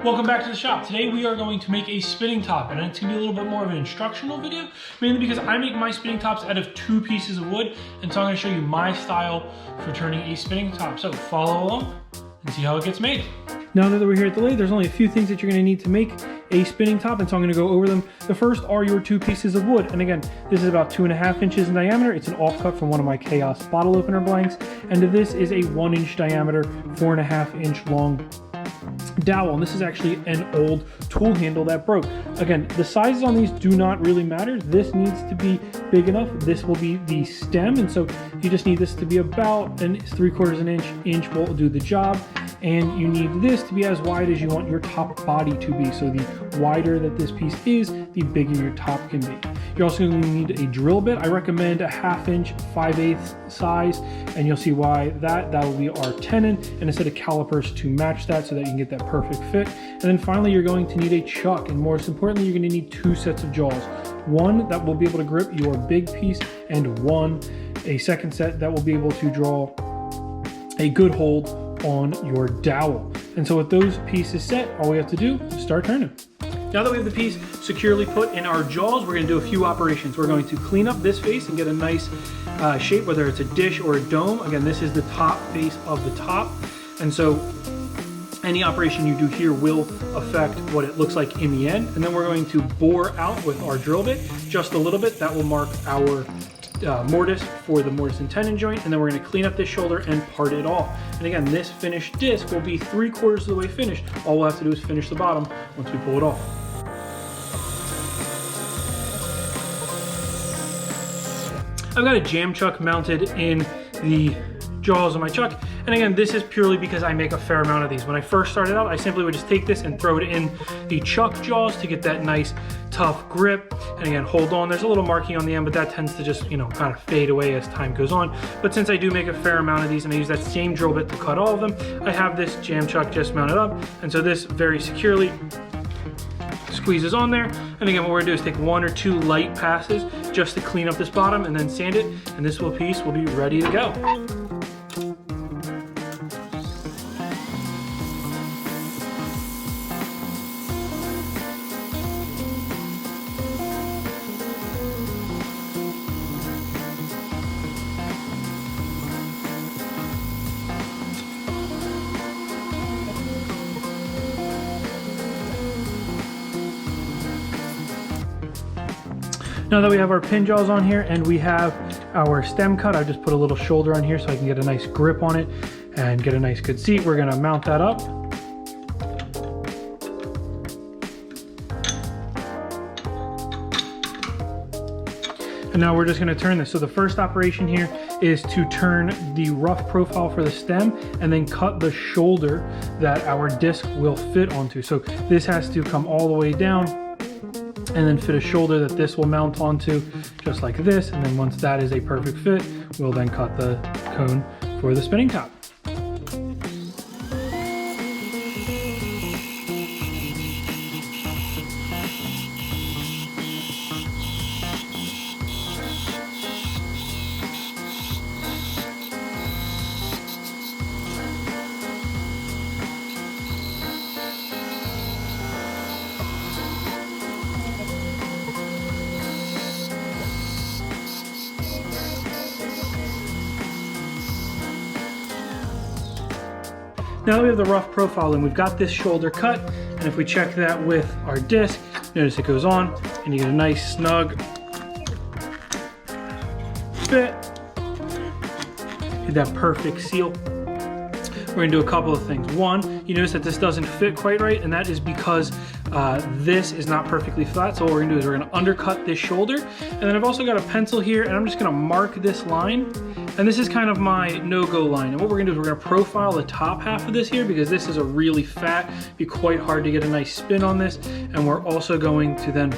Welcome back to the shop. Today we are going to make a spinning top, and it's gonna be a little bit more of an instructional video, mainly because I make my spinning tops out of 2 pieces of wood, and so I'm gonna show you my style for turning a spinning top. So follow along and see how it gets made. Now that we're here at the lathe, there's only a few things that you're gonna need to make a spinning top, and so I'm gonna go over them. The first are your 2 pieces of wood, and again, this is about 2.5 inches in diameter. It's an offcut from one of my Chaos bottle opener blanks, and this is a 1 inch diameter, 4.5 inch long dowel, and this is actually an old tool handle that broke. Again, the sizes on these do not really matter. This needs to be big enough. This will be the stem, and so you just need this to be about 3/4 inch will do the job. And you need this to be as wide as you want your top body to be. So the wider that this piece is, the bigger your top can be. You're also going to need a drill bit. I recommend a 1/2 inch, 5/8 size, and you'll see why that will be our tenon, and a set of calipers to match that so that you can get that perfect fit. And then finally, you're going to need a chuck, and most importantly, you're going to need 2 sets of jaws. One that will be able to grip your big piece, and a second set that will be able to draw a good hold on your dowel. And so with those pieces set, all we have to do is start turning. Now that we have the piece securely put in our jaws, we're gonna do a few operations. We're going to clean up this face and get a nice shape, whether it's a dish or a dome. Again, this is the top face of the top. And so any operation you do here will affect what it looks like in the end. And then we're going to bore out with our drill bit just a little bit. That will mark our mortise for the mortise and tenon joint, and then we're going to clean up this shoulder and part it off. And again, this finished disc will be 3/4 of the way finished. All we'll have to do is finish the bottom once we pull it off. I've got a jam chuck mounted in the jaws of my chuck, and again, this is purely because I make a fair amount of these. When I first started out, I simply would just take this and throw it in the chuck jaws to get that nice tough grip. And again, hold on. There's a little marking on the end, but that tends to just, kind of fade away as time goes on. But since I do make a fair amount of these and I use that same drill bit to cut all of them, I have this jam chuck just mounted up. And so this very securely squeezes on there. And again, what we're gonna do is take 1 or 2 light passes just to clean up this bottom and then sand it. And this piece will be ready to go. Now that we have our pin jaws on here and we have our stem cut, I just put a little shoulder on here so I can get a nice grip on it and get a nice good seat. We're gonna mount that up. And now we're just gonna turn this. So the first operation here is to turn the rough profile for the stem and then cut the shoulder that our disc will fit onto. So this has to come all the way down and then fit a shoulder that this will mount onto just like this. And then once that is a perfect fit, we'll then cut the cone for the spinning top. Now that we have the rough profile and we've got this shoulder cut, and if we check that with our disc, notice it goes on and you get a nice snug fit. Get that perfect seal. We're gonna do a couple of things. One, you notice that this doesn't fit quite right, and that is because this is not perfectly flat. So what we're gonna do is we're gonna undercut this shoulder, and then I've also got a pencil here, and I'm just gonna mark this line. And this is kind of my no-go line. And what we're gonna do is we're gonna profile the top half of this here, because this is a really fat, be quite hard to get a nice spin on this. And we're also going to then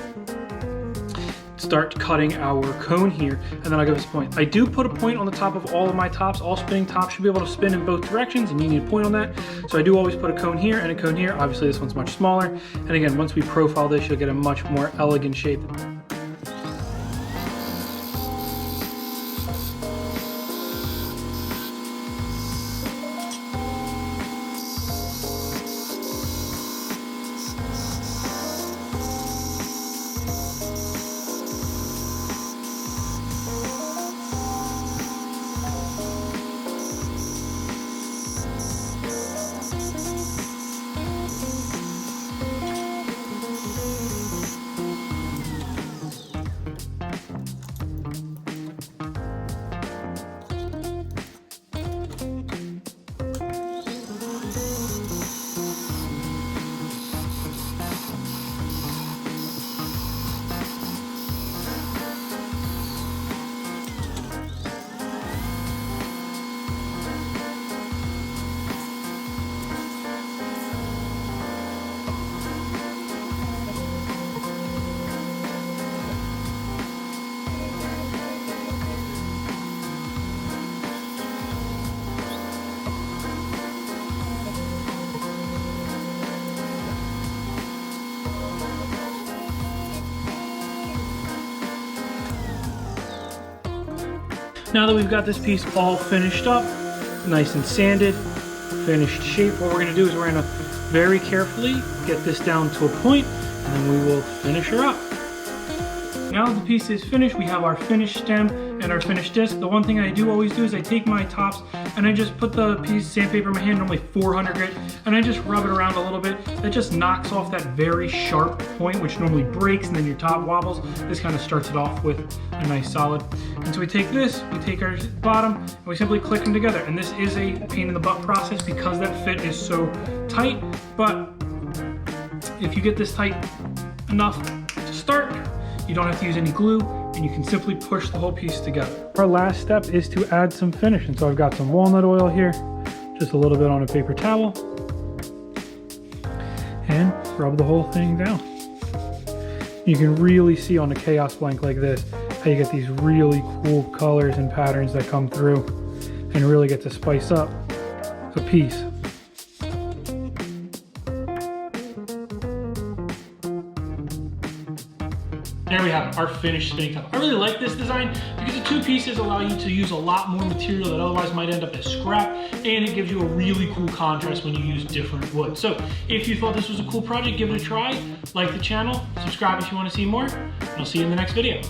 start cutting our cone here, and then I'll give this point. I do put a point on the top of all of my tops. All spinning tops should be able to spin in both directions, and you need a point on that. So I do always put a cone here and a cone here. Obviously this one's much smaller. And again, once we profile this, you'll get a much more elegant shape. Now that we've got this piece all finished up, nice and sanded, finished shape, what we're gonna do is we're gonna very carefully get this down to a point, and then we will finish her up. Now that the piece is finished, we have our finished stem and our finished disc. The one thing I do always do is I take my tops and I just put the piece of sandpaper in my hand, normally 400 grit, and I just rub it around a little bit. That just knocks off that very sharp point, which normally breaks and then your top wobbles. This kind of starts it off with a nice solid. And so we take this, we take our bottom, and we simply click them together. And this is a pain in the butt process because that fit is so tight, but if you get this tight enough to start, you don't have to use any glue, and you can simply push the whole piece together. Our last step is to add some finish, and so I've got some walnut oil here, just a little bit on a paper towel, and rub the whole thing down. You can really see on a chaos blank like this how you get these really cool colors and patterns that come through and really get to spice up a piece. There we have it, our finished spinning top. I really like this design because the two pieces allow you to use a lot more material that otherwise might end up as scrap, and it gives you a really cool contrast when you use different wood. So if you thought this was a cool project, give it a try, like the channel, subscribe if you want to see more, and I'll see you in the next video.